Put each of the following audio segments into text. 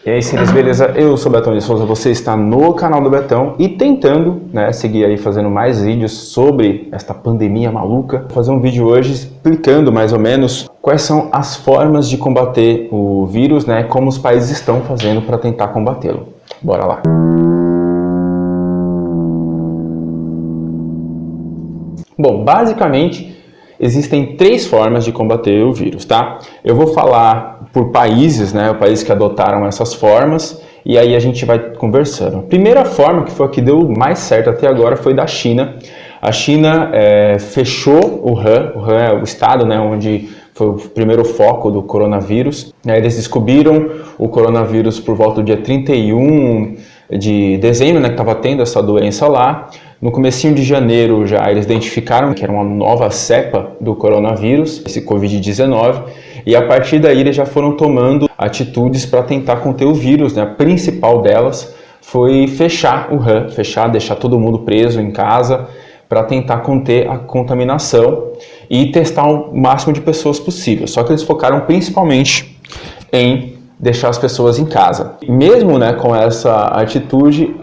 E aí, seres, beleza? Eu sou o Betão de Souza, você está no canal do Betão e tentando, seguir aí fazendo mais vídeos sobre esta pandemia maluca. Vou fazer um vídeo hoje explicando mais ou menos quais são as formas de combater o vírus, como os países estão fazendo para tentar combatê-lo. Bora lá! Bom, basicamente existem três formas de combater o vírus, tá? Eu vou falar por países, países que adotaram essas formas, e aí a gente vai conversando. A primeira forma, que foi a que deu mais certo até agora, foi da China. A China fechou o Wuhan. O Wuhan é o estado onde foi o primeiro foco do coronavírus. Eles descobriram o coronavírus por volta do dia 31 de dezembro, que estava tendo essa doença lá. No comecinho de janeiro já eles identificaram que era uma nova cepa do coronavírus, esse Covid-19, e a partir daí eles já foram tomando atitudes para tentar conter o vírus. A principal delas foi fechar o Wuhan, deixar todo mundo preso em casa para tentar conter a contaminação e testar o máximo de pessoas possível. Só que eles focaram principalmente em deixar as pessoas em casa. Mesmo com essa atitude,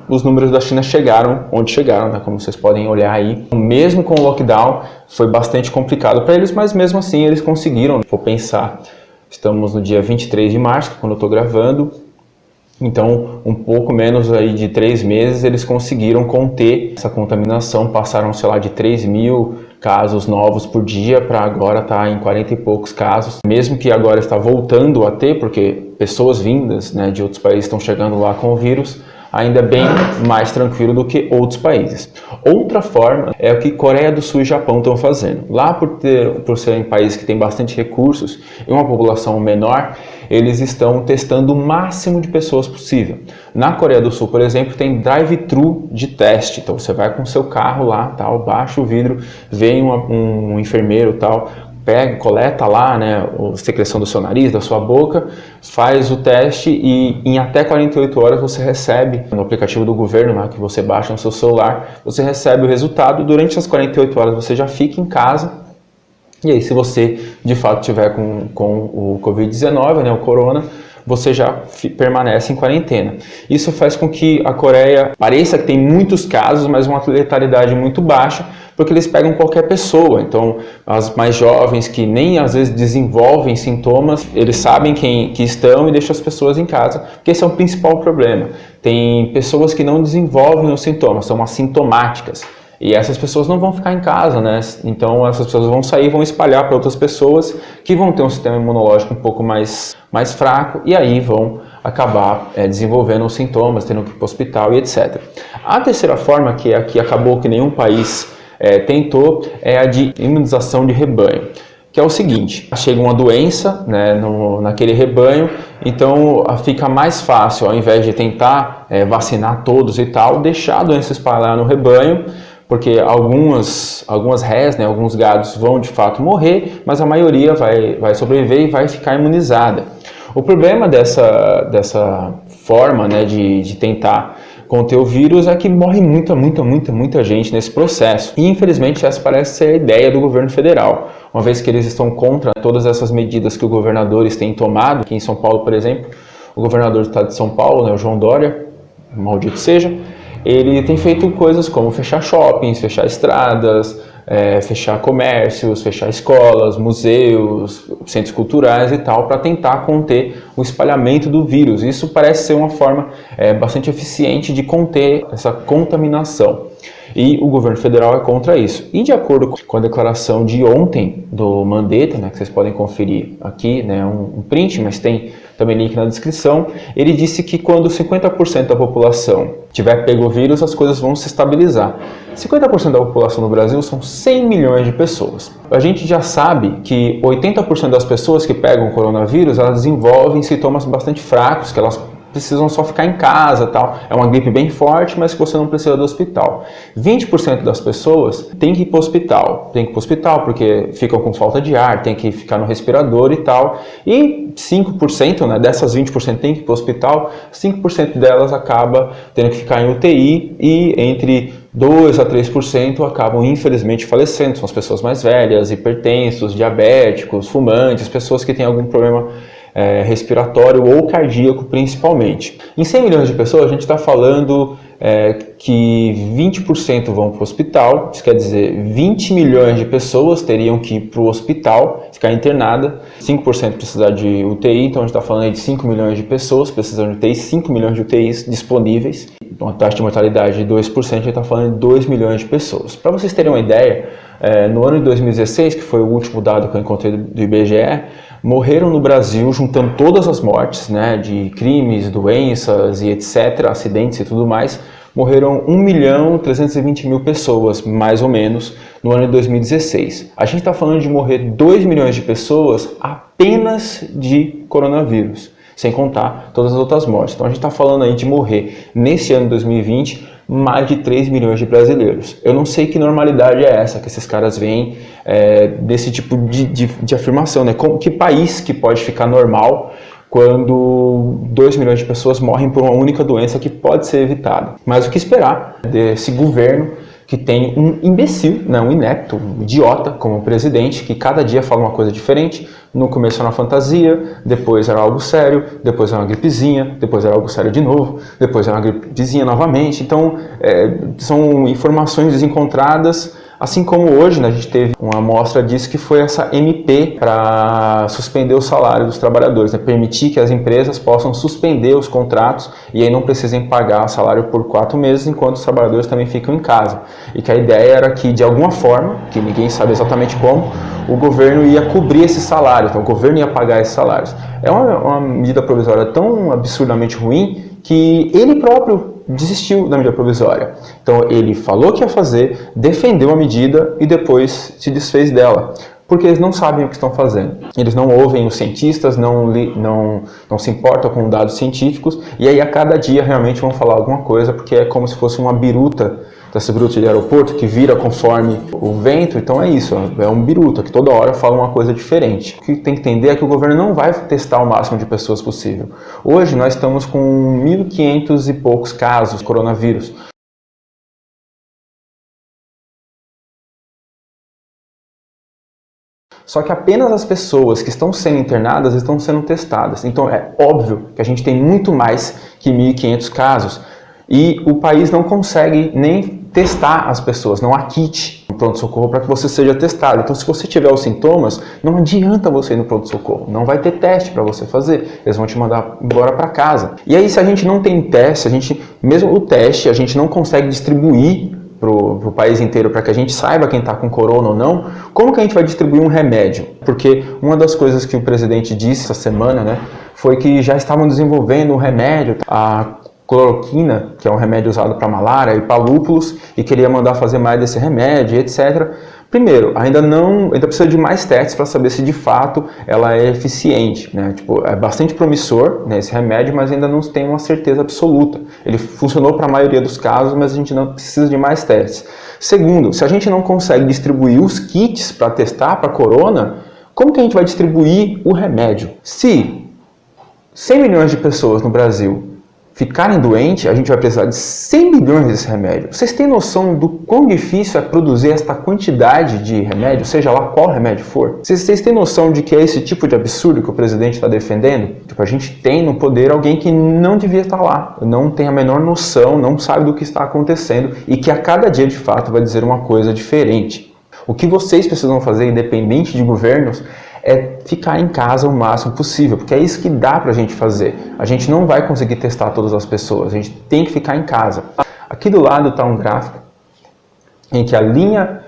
os números da China chegaram onde chegaram, como vocês podem olhar aí. Mesmo com o lockdown, foi bastante complicado para eles, mas mesmo assim eles conseguiram. Vou pensar, estamos no dia 23 de março, quando eu estou gravando, então um pouco menos aí de 3 meses eles conseguiram conter essa contaminação. Passaram, sei lá, de 3.000 casos novos por dia para agora estar em 40 e poucos casos. Mesmo que agora está voltando a ter, porque pessoas vindas de outros países estão chegando lá com o vírus, ainda é bem mais tranquilo do que outros países. Outra forma é o que Coreia do Sul e Japão estão fazendo. Lá, por serem países que têm bastante recursos e uma população menor, eles estão testando o máximo de pessoas possível. Na Coreia do Sul, por exemplo, tem drive-thru de teste. Então você vai com o seu carro lá, baixa o vidro, vem um enfermeiro, pega, coleta lá a secreção do seu nariz, da sua boca, faz o teste e em até 48 horas você recebe, no aplicativo do governo que você baixa no seu celular, você recebe o resultado. Durante essas 48 horas você já fica em casa. E aí, se você de fato tiver com o Covid-19, o corona, você já permanece em quarentena. Isso faz com que a Coreia pareça que tem muitos casos, mas uma letalidade muito baixa, porque eles pegam qualquer pessoa. Então, as mais jovens que nem às vezes desenvolvem sintomas, eles sabem que estão e deixam as pessoas em casa, porque esse é o principal problema. Tem pessoas que não desenvolvem os sintomas, são assintomáticas. E essas pessoas não vão ficar em casa, Então essas pessoas vão sair, vão espalhar para outras pessoas que vão ter um sistema imunológico um pouco mais fraco e aí vão acabar desenvolvendo os sintomas, tendo que ir para o hospital e etc. A terceira forma, que é a que acabou que nenhum país tentou, é a de imunização de rebanho, que é o seguinte: chega uma doença naquele rebanho, então fica mais fácil, ao invés de tentar vacinar todos e deixar a doença espalhar no rebanho, porque algumas rés, alguns gados vão de fato morrer, mas a maioria vai sobreviver e vai ficar imunizada. O problema dessa forma de tentar conter o vírus é que morre muita gente nesse processo. E infelizmente essa parece ser a ideia do governo federal, uma vez que eles estão contra todas essas medidas que os governadores têm tomado. Aqui em São Paulo, por exemplo, o governador do estado de São Paulo, o João Dória, maldito seja, ele tem feito coisas como fechar shoppings, fechar estradas, fechar comércios, fechar escolas, museus, centros culturais e para tentar conter o espalhamento do vírus. Isso parece ser uma forma bastante eficiente de conter essa contaminação. E o governo federal é contra isso. E de acordo com a declaração de ontem do Mandetta, que vocês podem conferir aqui, um print, mas tem também link na descrição, ele disse que quando 50% da população tiver pego o vírus, as coisas vão se estabilizar. 50% da população no Brasil são 100 milhões de pessoas. A gente já sabe que 80% das pessoas que pegam o coronavírus, elas desenvolvem sintomas bastante fracos, que elas precisam só ficar em casa, É uma gripe bem forte, mas que você não precisa do hospital. 20% das pessoas têm que ir para o hospital. Tem que ir para o hospital porque ficam com falta de ar, tem que ficar no respirador e E 5%, dessas 20% tem que ir para o hospital, 5% delas acaba tendo que ficar em UTI e entre 2 a 3% acabam infelizmente falecendo. São as pessoas mais velhas, hipertensos, diabéticos, fumantes, pessoas que têm algum problema respiratório ou cardíaco principalmente. Em 100 milhões de pessoas a gente está falando que 20% vão para o hospital, isso quer dizer 20 milhões de pessoas teriam que ir para o hospital, ficar internada, 5% precisar de UTI, então a gente está falando aí de 5 milhões de pessoas precisando de UTI, 5 milhões de UTIs disponíveis, uma taxa de mortalidade de 2%, a gente está falando de 2 milhões de pessoas. Para vocês terem uma ideia, no ano de 2016, que foi o último dado que eu encontrei do IBGE, morreram no Brasil, juntando todas as mortes, né, de crimes, doenças e etc., acidentes e tudo mais, morreram 1.320.000 pessoas, mais ou menos, no ano de 2016. A gente está falando de morrer 2 milhões de pessoas apenas de coronavírus, sem contar todas as outras mortes. Então a gente está falando aí de morrer, nesse ano de 2020, mais de 3 milhões de brasileiros. Eu não sei que normalidade é essa que esses caras veem desse tipo de afirmação, né? Que país que pode ficar normal quando 2 milhões de pessoas morrem por uma única doença que pode ser evitada? Mas o que esperar desse governo que tem um imbecil, né, um inepto, um idiota como presidente, que cada dia fala uma coisa diferente. No começo era uma fantasia, depois era algo sério, depois era uma gripezinha, depois era algo sério de novo, depois era uma gripezinha novamente. Então, são informações desencontradas, assim como hoje, né, a gente teve uma amostra disso que foi essa MP para suspender o salário dos trabalhadores, né, permitir que as empresas possam suspender os contratos e aí não precisem pagar salário por 4 meses, enquanto os trabalhadores também ficam em casa. E que a ideia era que, de alguma forma, que ninguém sabe exatamente como, o governo ia cobrir esse salário, então o governo ia pagar esses salários. É uma medida provisória tão absurdamente ruim que ele próprio desistiu da medida provisória. Então ele falou que ia fazer, defendeu a medida e depois se desfez dela, porque eles não sabem o que estão fazendo. Eles não ouvem os cientistas, não se importam com dados científicos, e aí a cada dia realmente vão falar alguma coisa, porque é como se fosse uma biruta, dessa biruta de aeroporto que vira conforme o vento. Então é isso, é um biruta que toda hora fala uma coisa diferente. O que tem que entender é que o governo não vai testar o máximo de pessoas possível. Hoje nós estamos com 1.500 e poucos casos de coronavírus. Só que apenas as pessoas que estão sendo internadas estão sendo testadas. Então é óbvio que a gente tem muito mais que 1.500 casos e o país não consegue nem testar as pessoas, não há kit no pronto-socorro para que você seja testado. Então se você tiver os sintomas, não adianta você ir no pronto-socorro, não vai ter teste para você fazer, eles vão te mandar embora para casa. E aí se a gente não tem teste, mesmo o teste a gente não consegue distribuir para o país inteiro para que a gente saiba quem está com corona ou não, como que a gente vai distribuir um remédio? Porque uma das coisas que o presidente disse essa semana, né, foi que já estavam desenvolvendo um remédio, a cloroquina, que é um remédio usado para malária e para lúpulos, e queria mandar fazer mais desse remédio, etc. Primeiro, ainda precisa de mais testes para saber se de fato ela é eficiente, né? Tipo, é bastante promissor, né, esse remédio, mas ainda não tem uma certeza absoluta. Ele funcionou para a maioria dos casos, mas a gente não precisa de mais testes. Segundo, se a gente não consegue distribuir os kits para testar para corona, como que a gente vai distribuir o remédio? Se 100 milhões de pessoas no Brasil ficarem doentes, a gente vai precisar de 100 milhões desse remédio. Vocês têm noção do quão difícil é produzir esta quantidade de remédio, seja lá qual remédio for? Vocês têm noção de que é esse tipo de absurdo que o presidente está defendendo? Tipo, a gente tem no poder alguém que não devia estar lá, não tem a menor noção, não sabe do que está acontecendo e que a cada dia, de fato, vai dizer uma coisa diferente. O que vocês precisam fazer, independente de governos, é ficar em casa o máximo possível, porque é isso que dá pra gente fazer. A gente não vai conseguir testar todas as pessoas, a gente tem que ficar em casa. Aqui do lado está um gráfico em que a linha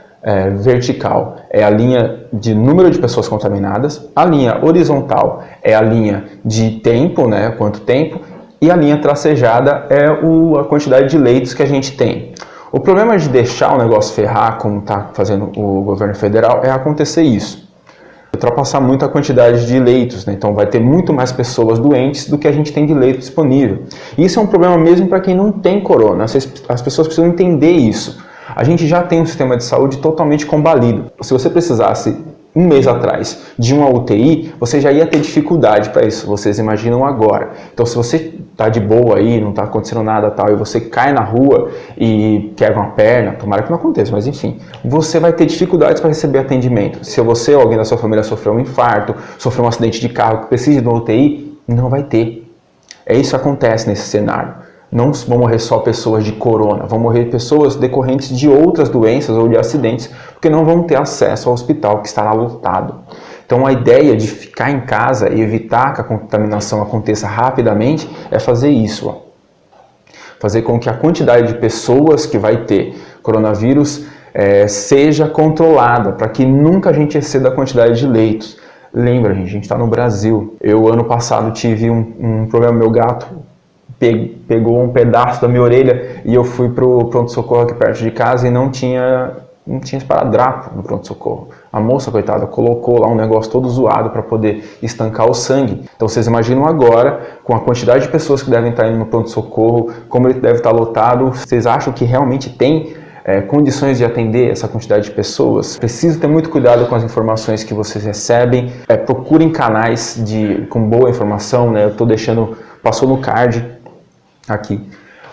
vertical é a linha de número de pessoas contaminadas, a linha horizontal é a linha de tempo, né, quanto tempo, e a linha tracejada é a quantidade de leitos que a gente tem. O problema de deixar o negócio ferrar, como está fazendo o governo federal, é acontecer isso. Ultrapassar muito a quantidade de leitos, né? Então vai ter muito mais pessoas doentes do que a gente tem de leito disponível. E isso é um problema mesmo para quem não tem corona, as pessoas precisam entender isso. A gente já tem um sistema de saúde totalmente combalido. Se você precisasse um mês atrás de uma UTI, você já ia ter dificuldade para isso, vocês imaginam agora. Então se você tá de boa aí, não tá acontecendo nada tal, e você cai na rua e quebra uma perna, tomara que não aconteça, mas enfim, você vai ter dificuldades para receber atendimento. Se você ou alguém da sua família sofreu um infarto, sofreu um acidente de carro que precisa de uma UTI, não vai ter. É isso que acontece nesse cenário. Não vão morrer só pessoas de corona, vão morrer pessoas decorrentes de outras doenças ou de acidentes, porque não vão ter acesso ao hospital que estará lotado. Então a ideia de ficar em casa e evitar que a contaminação aconteça rapidamente é fazer isso. Fazer com que a quantidade de pessoas que vai ter coronavírus seja controlada, para que nunca a gente exceda a quantidade de leitos. Lembra, gente, a gente está no Brasil. Eu, ano passado, tive um problema, meu gato pegou um pedaço da minha orelha e eu fui pro pronto-socorro aqui perto de casa e não tinha esparadrapo no pronto-socorro. A moça, coitada, colocou lá um negócio todo zoado para poder estancar o sangue. Então vocês imaginam agora, com a quantidade de pessoas que devem estar indo no pronto-socorro, como ele deve estar lotado, vocês acham que realmente tem condições de atender essa quantidade de pessoas? Preciso ter muito cuidado com as informações que vocês recebem. Procurem canais com boa informação, né? Eu estou deixando, passou no card aqui.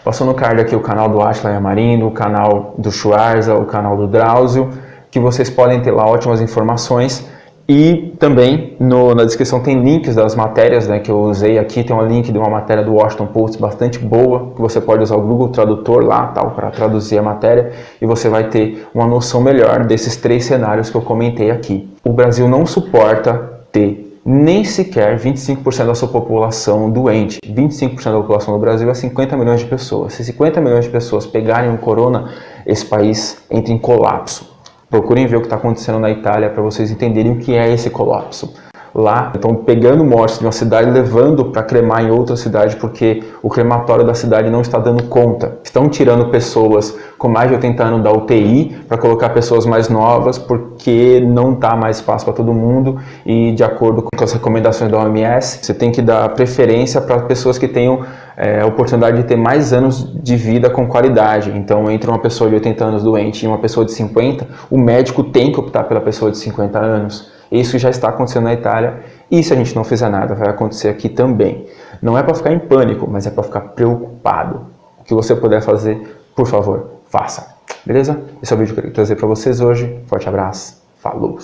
Passou no card aqui o canal do Átila Yamarino, o canal do Schwarza, o canal do Drauzio, que vocês podem ter lá ótimas informações. E também na descrição tem links das matérias, né, que eu usei aqui. Tem um link de uma matéria do Washington Post bastante boa, que você pode usar o Google Tradutor lá para traduzir a matéria, e você vai ter uma noção melhor desses 3 cenários que eu comentei aqui. O Brasil não suporta ter nem sequer 25% da sua população doente. 25% da população do Brasil é 50 milhões de pessoas. Se 50 milhões de pessoas pegarem um corona, esse país entra em colapso. Procurem ver o que está acontecendo na Itália para vocês entenderem o que é esse colapso. Lá estão pegando mortes de uma cidade e levando para cremar em outra cidade porque o crematório da cidade não está dando conta. Estão tirando pessoas com mais de 80 anos da UTI para colocar pessoas mais novas porque não está mais espaço para todo mundo, e de acordo com as recomendações da OMS, você tem que dar preferência para pessoas que tenham a oportunidade de ter mais anos de vida com qualidade. Então, entre uma pessoa de 80 anos doente e uma pessoa de 50, o médico tem que optar pela pessoa de 50 anos. Isso já está acontecendo na Itália, e se a gente não fizer nada, vai acontecer aqui também. Não é para ficar em pânico, mas é para ficar preocupado. O que você puder fazer, por favor, faça. Beleza? Esse é o vídeo que eu queria trazer para vocês hoje. Forte abraço. Falou!